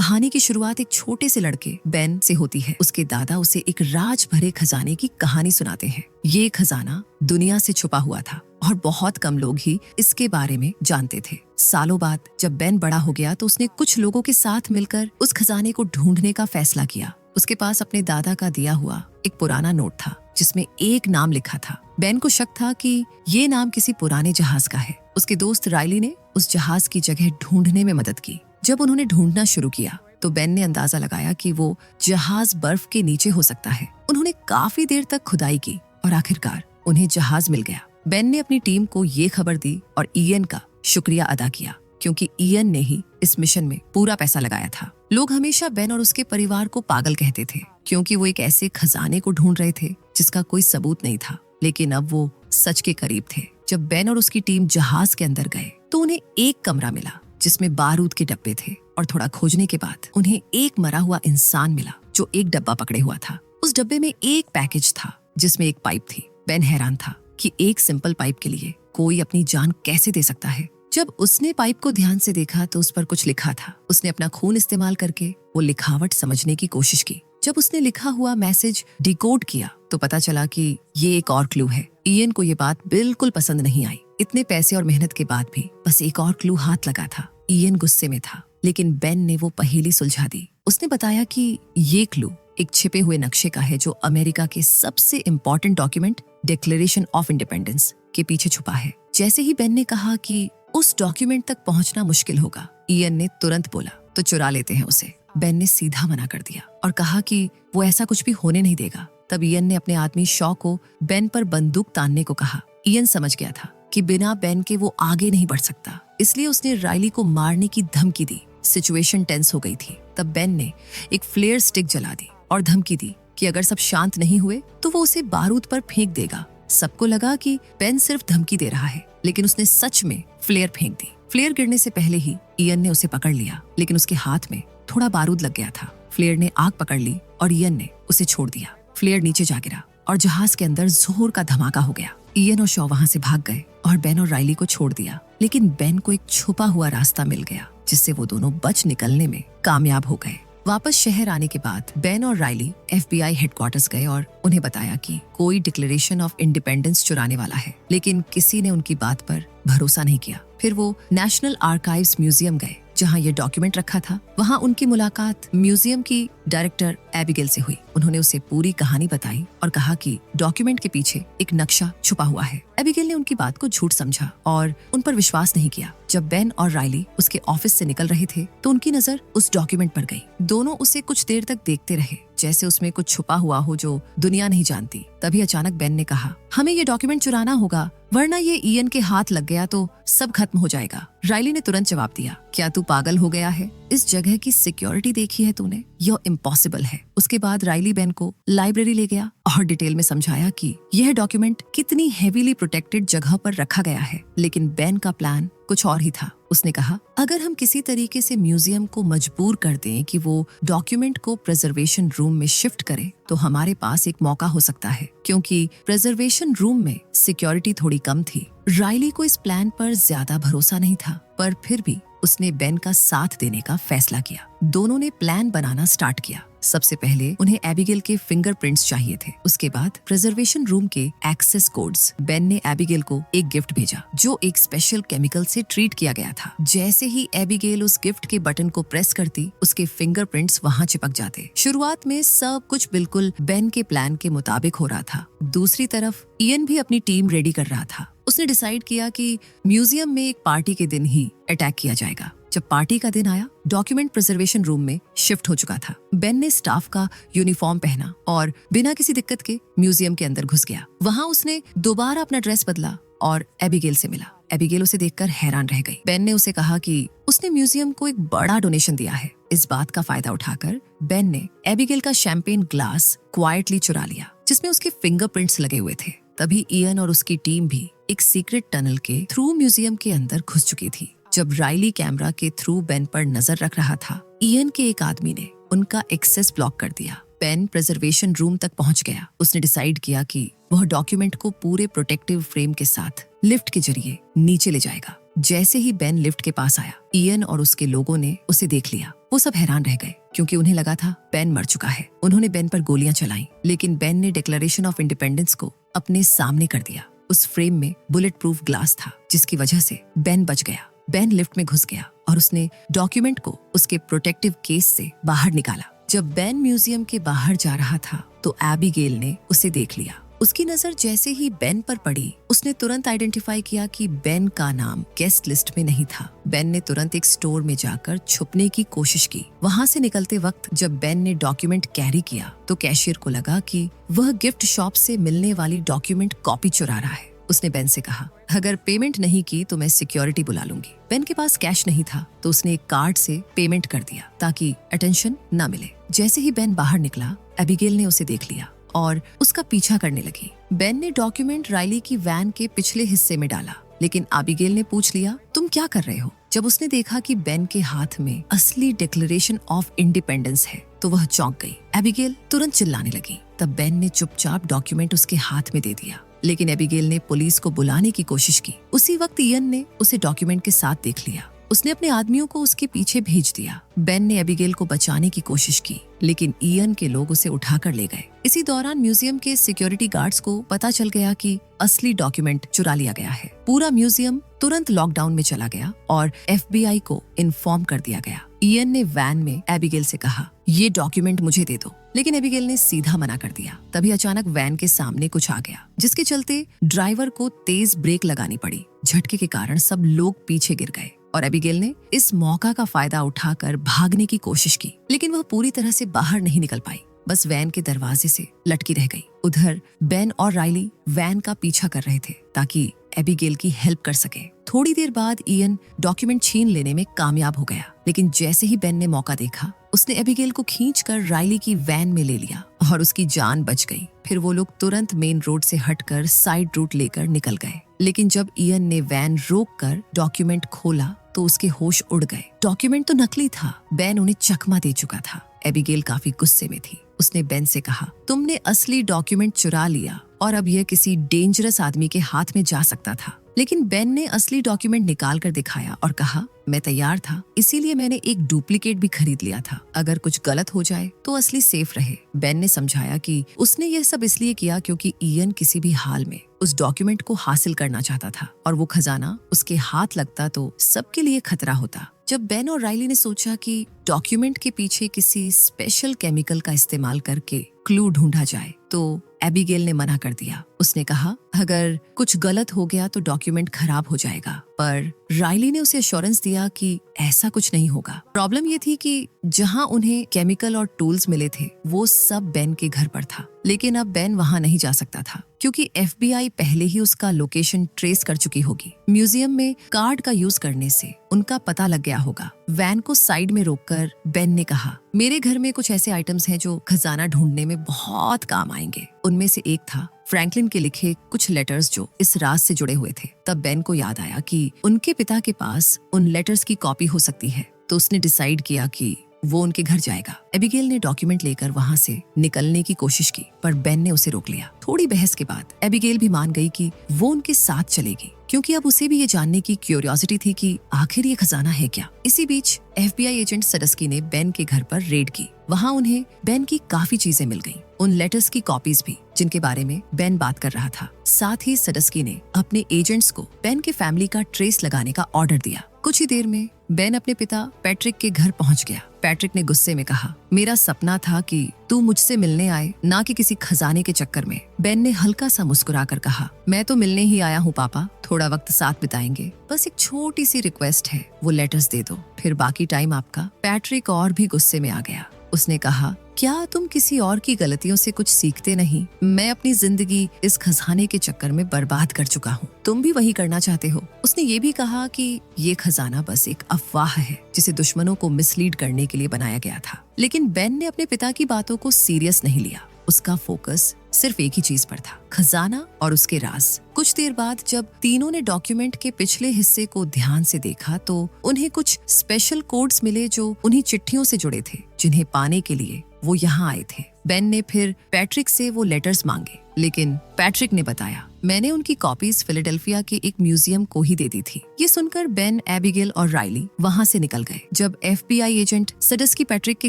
कहानी की शुरुआत एक छोटे से लड़के बेन से होती है। उसके दादा उसे एक राज भरे खजाने की कहानी सुनाते हैं। ये खजाना दुनिया से छुपा हुआ था और बहुत कम लोग ही इसके बारे में जानते थे। सालों बाद जब बेन बड़ा हो गया तो उसने कुछ लोगों के साथ मिलकर उस खजाने को ढूंढने का फैसला किया। उसके पास अपने दादा का दिया हुआ एक पुराना नोट था जिसमें एक नाम लिखा था। बेन को शक था कि ये नाम किसी पुराने जहाज का है। उसके दोस्त राइली ने उस जहाज की जगह ढूंढने में मदद की। जब उन्होंने ढूंढना शुरू किया तो बेन ने अंदाजा लगाया कि वो जहाज बर्फ के नीचे हो सकता है। उन्होंने काफी देर तक खुदाई की और आखिरकार उन्हें जहाज मिल गया। बेन ने अपनी टीम को ये खबर दी और इयन का शुक्रिया अदा किया क्योंकि इयन ने ही इस मिशन में पूरा पैसा लगाया था। लोग हमेशा बेन और उसके परिवार को पागल कहते थे क्योंकि वो एक ऐसे खजाने को ढूंढ रहे थे जिसका कोई सबूत नहीं था, लेकिन अब वो सच के करीब थे। जब बेन और उसकी टीम जहाज के अंदर गए तो उन्हें एक कमरा मिला जिसमें बारूद के डब्बे थे और थोड़ा खोजने के बाद उन्हें एक मरा हुआ इंसान मिला जो एक डब्बा पकड़े हुआ था। उस डब्बे में एक पैकेज था जिसमें एक पाइप थी। बेन हैरान था कि एक सिंपल पाइप के लिए कोई अपनी जान कैसे दे सकता है। जब उसने पाइप को ध्यान से देखा तो उस पर कुछ लिखा था। उसने अपना खून इस्तेमाल करके वो लिखावट समझने की कोशिश की। जब उसने लिखा हुआ मैसेज डिकोड किया तो पता चला कि ये एक और क्लू है। इयन को ये बात बिल्कुल पसंद नहीं आई। इतने पैसे और मेहनत के बाद भी बस एक और क्लू हाथ लगा था। इयन गुस्से में था, लेकिन बेन ने वो पहेली सुलझा दी। उसने बताया कि ये क्लू एक छिपे हुए नक्शे का है जो अमेरिका के सबसे important document declaration of independence के पीछे छुपा है। जैसे ही बेन ने कहा कि उस डॉक्यूमेंट तक पहुंचना मुश्किल होगा, इयन ने तुरंत बोला तो चुरा लेते हैं उसे। बेन ने सीधा मना कर दिया और कहा कि वो ऐसा कुछ भी होने नहीं देगा। तब इयन ने अपने आदमी शॉ को बेन पर बंदूक तानने को कहा। इयन समझ गया था कि बिना बेन के वो आगे नहीं बढ़ सकता, इसलिए उसने राइली को मारने की धमकी दी। सिचुएशन टेंस हो गई थी। तब बेन ने एक फ्लेयर स्टिक जला दी और धमकी दी कि अगर सब शांत नहीं हुए तो वो उसे बारूद पर फेंक देगा। सबको लगा कि बेन सिर्फ धमकी दे रहा है, लेकिन उसने सच में फ्लेयर फेंक दी। फ्लेयर गिरने से पहले ही इयन ने उसे पकड़ लिया, लेकिन उसके हाथ में थोड़ा बारूद लग गया था। फ्लेयर ने आग पकड़ ली और इयन ने उसे छोड़ दिया। फ्लेयर नीचे जा गिरा और जहाज के अंदर जोर का धमाका हो गया। इयन और शॉ वहां से भाग गए और बेन और राइली को छोड़ दिया, लेकिन बेन को एक छुपा हुआ रास्ता मिल गया जिससे वो दोनों बच निकलने में कामयाब हो गए। वापस शहर आने के बाद बेन और राइली FBI हेडक्वार्टर्स गए और उन्हें बताया कि कोई डिक्लेरेशन ऑफ इंडिपेंडेंस चुराने वाला है, लेकिन किसी ने उनकी बात पर भरोसा नहीं किया। फिर वो नेशनल आर्काइव्स म्यूजियम गए जहां ये डॉक्यूमेंट रखा था। वहां उनकी मुलाकात म्यूजियम की डायरेक्टर एबिगेल से हुई। उन्होंने उसे पूरी कहानी बताई और कहा कि डॉक्यूमेंट के पीछे एक नक्शा छुपा हुआ है। एबिगेल ने उनकी बात को झूठ समझा और उन पर विश्वास नहीं किया। जब बेन और राइली उसके ऑफिस से निकल रहे थे तो उनकी नजर उस डॉक्यूमेंट पर गई। दोनों उसे कुछ देर तक देखते रहे जैसे उसमें कुछ छुपा हुआ हो जो दुनिया नहीं जानती। तभी अचानक बेन ने कहा, हमें ये डॉक्यूमेंट चुराना होगा, वरना ये इयन के हाथ लग गया तो सब खत्म हो जाएगा। राइली ने तुरंत जवाब दिया, क्या तू पागल हो गया है? इस जगह की सिक्योरिटी देखी है तूने? यह इम्पॉसिबल है। उसके बाद राइली बेन को लाइब्रेरी ले गया और डिटेल में समझाया कि यह डॉक्यूमेंट कितनी हेवीली प्रोटेक्टेड जगह पर रखा गया है, लेकिन बेन का प्लान कुछ और ही था। उसने कहा, अगर हम किसी तरीके से म्यूजियम को मजबूर कर दें कि वो डॉक्यूमेंट को प्रिजर्वेशन रूम में शिफ्ट करे तो हमारे पास एक मौका हो सकता है, क्योंकि प्रिजर्वेशन रूम में सिक्योरिटी थोड़ी कम थी। राइली को इस प्लान पर ज्यादा भरोसा नहीं था, पर फिर भी उसने बेन का साथ देने का फैसला किया। दोनों ने प्लान बनाना स्टार्ट किया। सबसे पहले उन्हें एबिगेल के फिंगरप्रिंट्स चाहिए थे। उसके बाद प्रिजर्वेशन रूम के एक्सेस कोड्स। बेन ने एबिगेल को एक गिफ्ट भेजा जो एक स्पेशल केमिकल से ट्रीट किया गया था। जैसे ही एबिगेल उस गिफ्ट के बटन को प्रेस करती, उसके फिंगरप्रिंट्स वहां चिपक जाते। शुरुआत में सब कुछ बिल्कुल बेन के प्लान के मुताबिक हो रहा था। दूसरी तरफ इयन भी अपनी टीम रेडी कर रहा था। उसने डिसाइड किया कि म्यूजियम में एक पार्टी के दिन ही अटैक किया जाएगा। जब पार्टी का दिन आया, डॉक्यूमेंट प्रिजर्वेशन रूम में शिफ्ट हो चुका था। बेन ने स्टाफ का यूनिफॉर्म पहना और बिना किसी दिक्कत के म्यूजियम के अंदर घुस गया। वहां उसने दोबारा अपना ड्रेस बदला और एबिगेल से मिला। एबिगेल उसे देखकर हैरान रह गई। बेन ने उसे कहा कि उसने म्यूजियम को एक बड़ा डोनेशन दिया है। इस बात का फायदा उठाकर बेन ने एबिगेल का शैंपेन ग्लास क्वाइटली चुरा लिया जिसमें उसके फिंगरप्रिंट्स लगे हुए थे। तभी इयन और उसकी टीम भी एक सीक्रेट टनल के थ्रू म्यूजियम के अंदर घुस चुकी थी। जब राइली कैमरा के थ्रू बेन पर नजर रख रहा था, इयन के एक आदमी ने उनका एक्सेस ब्लॉक कर दिया। बेन प्रिजर्वेशन रूम तक पहुंच गया। उसने डिसाइड किया कि वह डॉक्यूमेंट को पूरे प्रोटेक्टिव फ्रेम के साथ लिफ्ट के जरिए नीचे ले जाएगा। जैसे ही बेन लिफ्ट के पास आया, इयन और उसके लोगों ने उसे देख लिया। वो सब हैरान रह गए क्योंकि उन्हें लगा था बेन मर चुका है। उन्होंने बेन पर गोलियां चलाई, लेकिन बेन ने डिक्लेरेशन ऑफ इंडिपेंडेंस को अपने सामने कर दिया। उस फ्रेम में बुलेट प्रूफ ग्लास था, जिसकी वजह से बेन बच गया। बेन लिफ्ट में घुस गया और उसने डॉक्यूमेंट को उसके प्रोटेक्टिव केस से बाहर निकाला। जब बेन म्यूजियम के बाहर जा रहा था तो एबिगेल ने उसे देख लिया। उसकी नजर जैसे ही बेन पर पड़ी, उसने तुरंत आइडेंटिफाई किया कि बेन का नाम गेस्ट लिस्ट में नहीं था। बेन ने तुरंत एक स्टोर में जाकर छुपने की कोशिश की। वहां से निकलते वक्त जब बेन ने डॉक्यूमेंट कैरी किया तो कैशियर को लगा कि वह गिफ्ट शॉप से मिलने वाली डॉक्यूमेंट कॉपी चुरा रहा है। उसने बेन से कहा, अगर पेमेंट नहीं की तो मैं सिक्योरिटी बुला लूंगी। बेन के पास कैश नहीं था तो उसने एक कार्ड से पेमेंट कर दिया ताकि अटेंशन न मिले। जैसे ही बेन बाहर निकला, एबिगेल ने उसे देख लिया और उसका पीछा करने लगी। बेन ने डॉक्यूमेंट राइली की वैन के पिछले हिस्से में डाला, लेकिन एबिगेल ने पूछ लिया, तुम क्या कर रहे हो? जब उसने देखा कि बेन के हाथ में असली डिक्लेरेशन ऑफ इंडिपेंडेंस है तो वह चौंक गई। एबिगेल तुरंत चिल्लाने लगी। तब बेन ने चुपचाप डॉक्यूमेंट उसके हाथ में दे दिया, लेकिन एबिगेल ने पुलिस को बुलाने की कोशिश की। उसी वक्त इयन ने उसे डॉक्यूमेंट के साथ देख लिया। उसने अपने आदमियों को उसके पीछे भेज दिया। बेन ने एबिगेल को बचाने की कोशिश की, लेकिन इयन के लोग उसे उठाकर ले गए। इसी दौरान म्यूजियम के सिक्योरिटी गार्ड्स को पता चल गया कि असली डॉक्यूमेंट चुरा लिया गया है। पूरा म्यूजियम तुरंत लॉकडाउन में चला गया और FBI को इन्फॉर्म कर दिया गया। इयन ने वैन में एबिगेल से कहा, ये डॉक्यूमेंट मुझे दे दो, लेकिन एबिगेल ने सीधा मना कर दिया। तभी अचानक वैन के सामने कुछ आ गया, जिसके चलते ड्राइवर को तेज ब्रेक लगानी पड़ी। झटके के कारण सब लोग पीछे गिर गए और एबिगेल ने इस मौका का फायदा उठाकर भागने की कोशिश की, लेकिन वह पूरी तरह से बाहर नहीं निकल पाई, बस वैन के दरवाजे से लटकी रह गई। उधर बेन और राइली वैन का पीछा कर रहे थे ताकि एबिगेल की हेल्प कर सके। थोड़ी देर बाद इयन डॉक्यूमेंट छीन लेने में कामयाब हो गया, लेकिन जैसे ही बेन ने मौका देखा, उसने एबिगेल को खींचकर राइली की वैन में ले लिया और उसकी जान बच गई। फिर वो लोग तुरंत मेन रोड से हटकर साइड रूट लेकर निकल गए, लेकिन जब इयन ने वैन रोककर डॉक्यूमेंट खोला तो उसके होश उड़ गए। डॉक्यूमेंट तो नकली था, बेन उन्हें चकमा दे चुका था। एबिगेल काफी गुस्से में थी। उसने बेन से कहा, तुमने असली डॉक्यूमेंट चुरा लिया और अब यह किसी डेंजरस आदमी के हाथ में जा सकता था। लेकिन बेन ने असली डॉक्यूमेंट निकाल कर दिखाया और कहा, मैं तैयार था, इसीलिए मैंने एक डुप्लीकेट भी खरीद लिया था। अगर कुछ गलत हो जाए तो असली सेफ रहे। बेन ने समझाया कि उसने यह सब इसलिए किया क्योंकि इयन किसी भी हाल में उस डॉक्यूमेंट को हासिल करना चाहता था और वो खजाना उसके हाथ लगता तो सबके लिए खतरा होता। जब बेन और राइली ने सोचा कि डॉक्यूमेंट के पीछे किसी स्पेशल केमिकल का इस्तेमाल करके क्लू ढूंढा जाए, तो एबिगेल ने मना कर दिया। उसने कहा, अगर कुछ गलत हो गया तो डॉक्यूमेंट खराब हो जाएगा, पर राइली ने उसे एश्योरेंस दिया कि ऐसा कुछ नहीं होगा। प्रॉब्लम ये थी कि जहां उन्हें केमिकल और टूल्स मिले थे वो सब बेन के घर पर था, लेकिन अब बेन वहां नहीं जा सकता था क्योंकि FBI पहले ही उसका लोकेशन ट्रेस कर चुकी होगी। म्यूजियम में कार्ड का यूज करने से उनका पता लग गया होगा। वैन को साइड में रोककर बेन ने कहा, मेरे घर में कुछ ऐसे आइटम्स हैं जो खजाना ढूंढने में बहुत काम आएंगे। उनमें से एक था फ्रैंकलिन के लिखे कुछ लेटर्स जो इस राज से जुड़े हुए थे। तब बेन को याद आया कि उनके पिता के पास उन लेटर्स की कॉपी हो सकती है, तो उसने डिसाइड किया कि वो उनके घर जाएगा। एबिगेल ने डॉक्यूमेंट लेकर वहां से निकलने की कोशिश की, पर बेन ने उसे रोक लिया। थोड़ी बहस के बाद एबिगेल भी मान गई कि वो उनके साथ चलेगी, क्योंकि अब उसे भी ये जानने की क्यूरियोसिटी थी कि आखिर ये खजाना है क्या। इसी बीच FBI एजेंट सडस्की ने बेन के घर पर रेड की। वहां उन्हें बेन की काफी चीजें मिल गईं, उन लेटर्स की कॉपीज भी जिनके बारे में बेन बात कर रहा था। साथ ही सडस्की ने अपने एजेंट्स को बेन के फैमिली का ट्रेस लगाने का ऑर्डर दिया। कुछ ही देर में बेन अपने पिता पैट्रिक के घर पहुंच गया। पैट्रिक ने गुस्से में कहा, मेरा सपना था कि तू मुझसे मिलने आए, ना कि किसी खजाने के चक्कर में। बेन ने हल्का सा मुस्कुराकर कहा, मैं तो मिलने ही आया हूँ पापा, थोड़ा वक्त साथ बिताएंगे, बस एक छोटी सी रिक्वेस्ट है, वो लेटर्स दे दो, फिर बाकी टाइम आपका। पैट्रिक और भी गुस्से में आ गया। उसने कहा, क्या तुम किसी और की गलतियों से कुछ सीखते नहीं? मैं अपनी जिंदगी इस खजाने के चक्कर में बर्बाद कर चुका हूँ, तुम भी वही करना चाहते हो। उसने ये भी कहा कि ये खजाना बस एक अफवाह है जिसे दुश्मनों को मिसलीड करने के लिए बनाया गया था। लेकिन बेन ने अपने पिता की बातों को सीरियस नहीं लिया। उसका फोकस सिर्फ एक ही चीज पर था, खजाना और उसके राज। कुछ देर बाद जब तीनों ने डॉक्यूमेंट के पिछले हिस्से को ध्यान से देखा तो उन्हें कुछ स्पेशल कोड्स मिले जो उन्हीं चिट्ठियों से जुड़े थे, जिन्हें पाने के लिए वो यहाँ आए थे। बेन ने फिर पैट्रिक से वो लेटर्स मांगे, लेकिन पैट्रिक ने बताया, मैंने उनकी कॉपीज फिलाडेल्फिया के एक म्यूजियम को ही दे दी थी। ये सुनकर बेन, एबिगेल और राइली वहाँ से निकल गए। जब FBI एजेंट सडस्की पैट्रिक के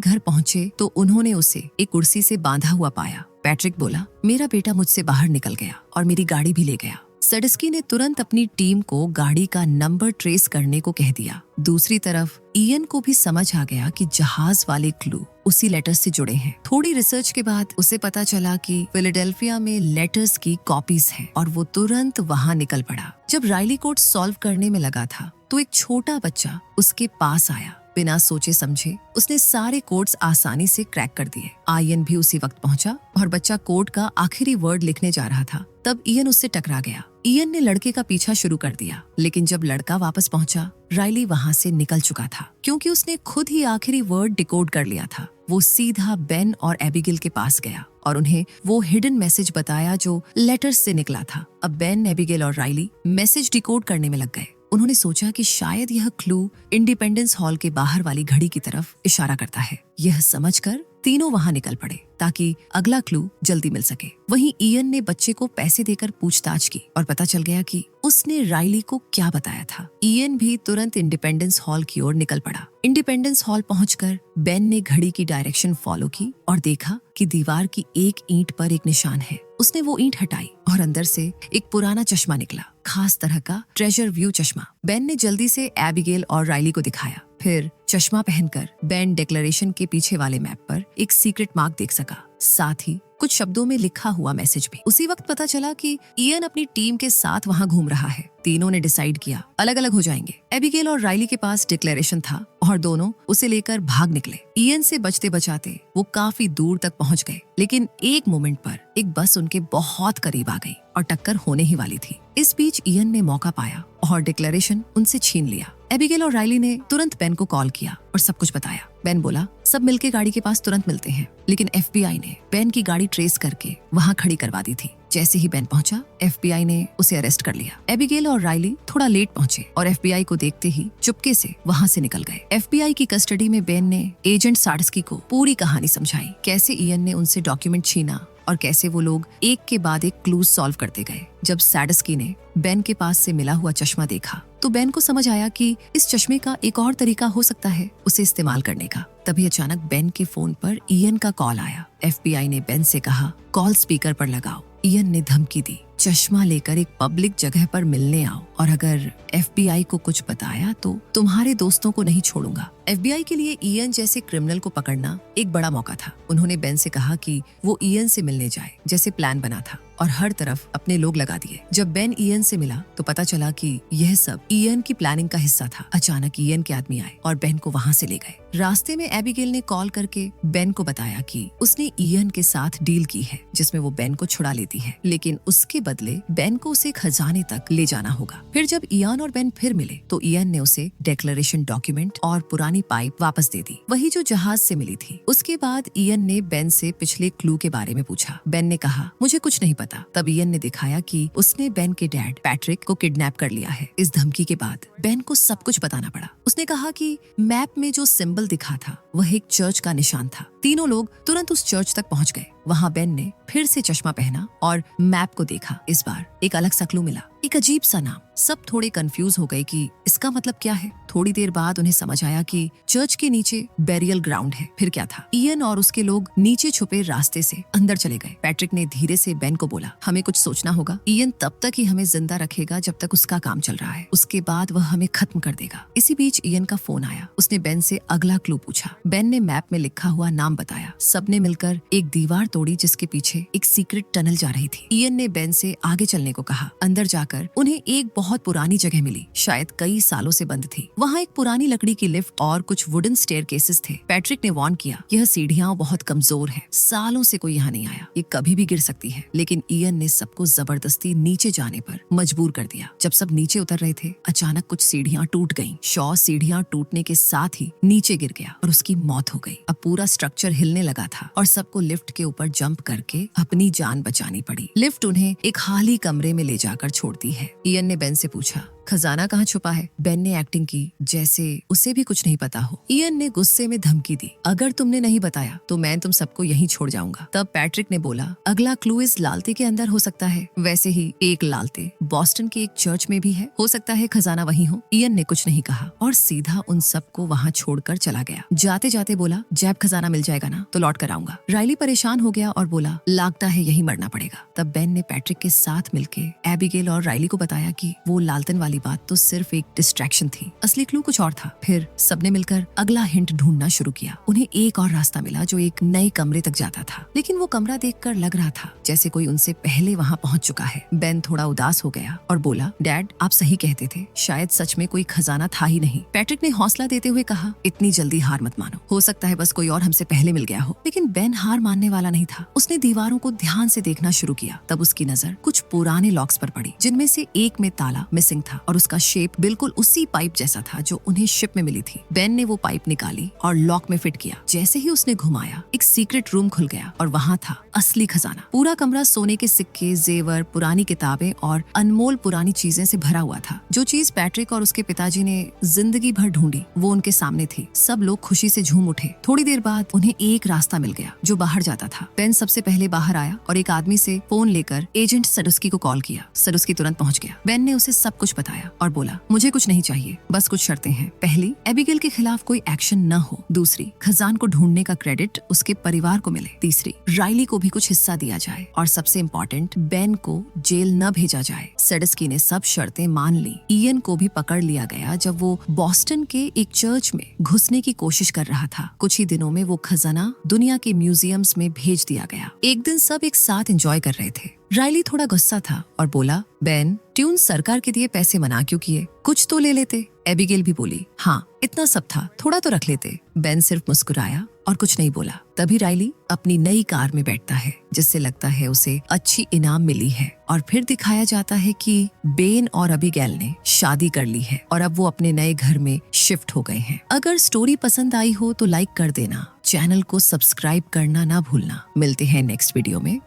घर पहुंचे तो उन्होंने उसे एक कुर्सी से बांधा हुआ पाया। पैट्रिक बोला, मेरा बेटा मुझसे बाहर निकल गया और मेरी गाड़ी भी ले गया। सडस्की ने तुरंत अपनी टीम को गाड़ी का नंबर ट्रेस करने को कह दिया। दूसरी तरफ इयन को भी समझ आ गया कि जहाज वाले क्लू उसी लेटर्स से जुड़े हैं। थोड़ी रिसर्च के बाद उसे पता चला कि फिलाडेल्फिया में लेटर्स की कॉपीज हैं और वो तुरंत वहां निकल पड़ा। जब राइली कोड सॉल्व करने में लगा था तो एक छोटा बच्चा उसके पास आया। बिना सोचे समझे उसने सारे कोड्स आसानी से क्रैक कर दिए। आयन भी उसी वक्त पहुंचा और बच्चा कोड का आखिरी वर्ड लिखने जा रहा था। तब इयन उससे टकरा गया। इयन ने लड़के का पीछा शुरू कर दिया, लेकिन जब लड़का वापस पहुंचा, राइली वहां से निकल चुका था, क्योंकि उसने खुद ही आखिरी वर्ड डिकोड कर लिया था। वो सीधा बेन और एबिगेल के पास गया और उन्हें वो हिडन मैसेज बताया जो लेटर्स से निकला था। अब बेन, एबिगेल और राइली मैसेज डिकोड करने में लग गए। उन्होंने सोचा कि शायद यह क्लू इंडिपेंडेंस हॉल के बाहर वाली घड़ी की तरफ इशारा करता है। यह समझकर तीनों वहां निकल पड़े ताकि अगला क्लू जल्दी मिल सके। वहीं इयन ने बच्चे को पैसे देकर पूछताछ की और पता चल गया कि उसने राइली को क्या बताया था। इयन भी तुरंत इंडिपेंडेंस हॉल की ओर निकल पड़ा। इंडिपेंडेंस हॉल पहुंचकर बेन ने घड़ी की डायरेक्शन फॉलो की और देखा कि दीवार की एक ईंट पर एक निशान है। उसने वो ईंट हटाई और अंदर से एक पुराना चश्मा निकला, खास तरह का ट्रेजर व्यू चश्मा। बेन ने जल्दी से एबिगेल और राइली को दिखाया। फिर चश्मा पहनकर बेन डिक्लेरेशन के पीछे वाले मैप पर एक सीक्रेट मार्क देख सका, साथ ही कुछ शब्दों में लिखा हुआ मैसेज भी। उसी वक्त पता चला कि इयन अपनी टीम के साथ वहां घूम रहा है। तीनों ने डिसाइड किया अलग अलग हो जाएंगे। एबिगेल और राइली के पास डिक्लेरेशन था और दोनों उसे लेकर भाग निकले। इयन से बचते बचाते वो काफी दूर तक पहुंच गए, लेकिन एक मोमेंट पर एक बस उनके बहुत करीब आ गई और टक्कर होने ही वाली थी। इस बीच इयन ने मौका पाया और डिक्लेरेशन उनसे छीन लिया। एबिगेल और राइली ने तुरंत बेन को कॉल किया और सब कुछ बताया। बेन बोला, सब मिलके गाड़ी के पास तुरंत मिलते हैं, लेकिन FBI ने बेन की गाड़ी ट्रेस करके वहां खड़ी करवा दी थी। जैसे ही बेन पहुंचा, FBI ने उसे अरेस्ट कर लिया। एबिगेल और राइली थोड़ा लेट पहुंचे और FBI को देखते ही चुपके से वहां से निकल गए। FBI की कस्टडी में बेन ने एजेंट साडस्की को पूरी कहानी समझाई, कैसे इयन ने उनसे डॉक्यूमेंट छीना और कैसे वो लोग एक के बाद एक क्लूज सॉल्व करते गए। जब साडस्की ने बेन के पास से मिला हुआ चश्मा देखा तो बेन को समझ आया कि इस चश्मे का एक और तरीका हो सकता है उसे इस्तेमाल करने का। तभी अचानक बेन के फोन पर इयन का कॉल आया। FBI ने बेन से कहा, कॉल स्पीकर पर लगाओ। इयन ने धमकी दी, चश्मा लेकर एक पब्लिक जगह पर मिलने आओ और अगर FBI को कुछ बताया तो तुम्हारे दोस्तों को नहीं छोड़ूंगा। FBI के लिए इयन जैसे क्रिमिनल को पकड़ना एक बड़ा मौका था। उन्होंने बेन से कहा कि वो इयन से मिलने जाए, जैसे प्लान बना था, और हर तरफ अपने लोग लगा दिए। जब बेन इयन से मिला तो पता चला कि यह सब इयन की प्लानिंग का हिस्सा था। अचानक इयन के आदमी आए और बेन को वहां से ले गए। रास्ते में एबिगेल ने कॉल करके बेन को बताया कि उसने इयन के साथ डील की है जिसमें वो बेन को छुड़ा लेती है, लेकिन उसके बदले बेन को उसे खजाने तक ले जाना होगा। फिर जब इयन और बेन फिर मिले तो इयन ने उसे डिक्लेरेशन डॉक्यूमेंट और पुरानी पाइप वापस दे दी, वही जो जहाज से मिली थी। उसके बाद इयन ने बेन से पिछले क्लू के बारे में पूछा। बेन ने कहा, मुझे कुछ नहीं पता। तब इयन ने दिखाया कि उसने बेन के डैड पैट्रिक को किडनैप कर लिया है। इस धमकी के बाद बेन को सब कुछ बताना पड़ा। उसने कहा कि मैप में जो सिंबल दिखा था वह एक चर्च का निशान था। तीनों लोग तुरंत उस चर्च तक पहुंच गए। वहां बेन ने फिर से चश्मा पहना और मैप को देखा। इस बार एक अलग सा क्लू मिला, एक अजीब सा नाम। सब थोड़े कंफ्यूज हो गए कि इसका मतलब क्या है। थोड़ी देर बाद उन्हें समझ आया कि चर्च के नीचे बैरियल ग्राउंड है। फिर क्या था? इयन और उसके लोग नीचे छुपे रास्ते से अंदर चले गए। पैट्रिक ने धीरे से बेन को बोला, हमें कुछ सोचना होगा। इयन तब तक ही हमें जिंदा रखेगा जब तक उसका काम चल रहा है, उसके बाद वह हमें खत्म कर देगा। इसी बीच इयन का फोन आया। उसने बेन से अगला क्लू पूछा। बेन ने मैप में लिखा हुआ नाम बताया। सबने मिलकर एक दीवार तोड़ी जिसके पीछे एक सीक्रेट टनल जा रही थी। इयन ने बेन से आगे चलने को कहा। अंदर जाकर उन्हें एक बहुत पुरानी जगह मिली, शायद कई सालों से बंद थी। वहाँ एक पुरानी लकड़ी की लिफ्ट और कुछ वुडन स्टेयरकेसेस थे। पैट्रिक ने वार्न किया, यह सीढ़ियां बहुत कमजोर है, सालों से कोई यहाँ नहीं आया, ये कभी भी गिर सकती है। लेकिन इयन ने सबको जबरदस्ती नीचे जाने पर मजबूर कर दिया। जब सब नीचे उतर रहे थे, अचानक कुछ सीढ़ियां टूट गईं। शॉ सीढ़ियां टूटने के साथ ही नीचे गिर गया और उसकी मौत हो गई। अब पूरा स्ट्रक्चर हिलने लगा था और सबको लिफ्ट के ऊपर जंप करके अपनी जान बचानी पड़ी। लिफ्ट उन्हें एक खाली कमरे में ले जाकर छोड़ती है। इयन ने बेन से पूछा, खजाना कहाँ छुपा है? बेन ने एक्टिंग की जैसे उसे भी कुछ नहीं पता हो। इयन ने गुस्से में धमकी दी, अगर तुमने नहीं बताया तो मैं तुम सबको यहीं छोड़ जाऊंगा। तब पैट्रिक ने बोला, अगला क्लू इस लालते के अंदर हो सकता है। वैसे ही एक लालते बॉस्टन के एक चर्च में भी है, हो सकता है खजाना वहीं हो। इयन ने कुछ नहीं कहा और सीधा उन सबको वहाँ छोड़कर चला गया। जाते जाते बोला, जब खजाना मिल जाएगा ना तो लौट कर आऊंगा। राइली परेशान हो गया और बोला, लगता है यही मरना पड़ेगा। तब बेन ने पैट्रिक के साथ मिलके एबिगेल और राइली को बताया कि वो लालटेन वाली बात तो सिर्फ एक डिस्ट्रैक्शन थी, असली क्लू कुछ और था। फिर सबने मिलकर अगला हिंट ढूंढना शुरू किया। उन्हें एक और रास्ता मिला जो एक नए कमरे तक जाता था, लेकिन वो कमरा देखकर लग रहा था जैसे कोई उनसे पहले वहाँ पहुँच चुका है। बेन थोड़ा उदास हो गया और बोला, डैड आप सही कहते थे, शायद सच में कोई खजाना था ही नहीं। पैट्रिक ने हौसला देते हुए कहा, इतनी जल्दी हार मत मानो, हो सकता है बस कोई और हमसे पहले मिल गया हो। लेकिन बेन हार मानने वाला नहीं था। उसने दीवारों को ध्यान से देखना शुरू किया। तब उसकी नजर कुछ पुराने लॉक्स पर पड़ी, जिनमें से एक में ताला मिसिंग था और उसका शेप बिल्कुल उसी पाइप जैसा था जो उन्हें शिप में मिली थी। बेन ने वो पाइप निकाली और लॉक में फिट किया। जैसे ही उसने घुमाया, एक सीक्रेट रूम खुल गया और वहाँ था असली खजाना। पूरा कमरा सोने के सिक्के, जेवर, पुरानी किताबें और अनमोल पुरानी चीजें से भरा हुआ था। जो चीज पैट्रिक और उसके पिताजी ने जिंदगी भर ढूंढी वो उनके सामने थी। सब लोग खुशी से झूम उठे। थोड़ी देर बाद उन्हें एक रास्ता मिल गया जो बाहर जाता था। बेन सबसे पहले बाहर आया और एक आदमी से फोन लेकर एजेंट सडुस्की को कॉल किया। सडुस्की तुरंत पहुंच गया। बेन ने उसे सब कुछ बताया और बोला, मुझे कुछ नहीं चाहिए, बस कुछ शर्तें हैं। पहली, एबिगेल के खिलाफ कोई एक्शन न हो। दूसरी, खजान को ढूंढने का क्रेडिट उसके परिवार को मिले। तीसरी, राइली को भी कुछ हिस्सा दिया जाए और सबसे इम्पोर्टेंट, बेन को जेल न भेजा जाए। सडुस्की ने सब शर्तें मान ली। इयन को भी पकड़ लिया गया जब वो बॉस्टन के एक चर्च में घुसने की कोशिश कर रहा था। कुछ ही दिनों में वो खजाना दुनिया के म्यूजियम्स में भेज दिया गया। एक दिन सब एक साथ एंजॉय कर रहे थे। राइली थोड़ा गुस्सा था और बोला, बेन ट्यून सरकार के दिए पैसे मना क्यों किए, कुछ तो ले लेते। एबिगेल भी बोली, हाँ इतना सब था, थोड़ा तो रख लेते। बेन सिर्फ मुस्कुराया और कुछ नहीं बोला। तभी राइली अपनी नई कार में बैठता है जिससे लगता है उसे अच्छी इनाम मिली है और फिर दिखाया जाता है कि बेन और एबिगेल ने शादी कर ली है और अब वो अपने नए घर में शिफ्ट हो गए हैं। अगर स्टोरी पसंद आई हो तो लाइक कर देना, चैनल को सब्सक्राइब करना ना भूलना। मिलते हैं नेक्स्ट वीडियो में।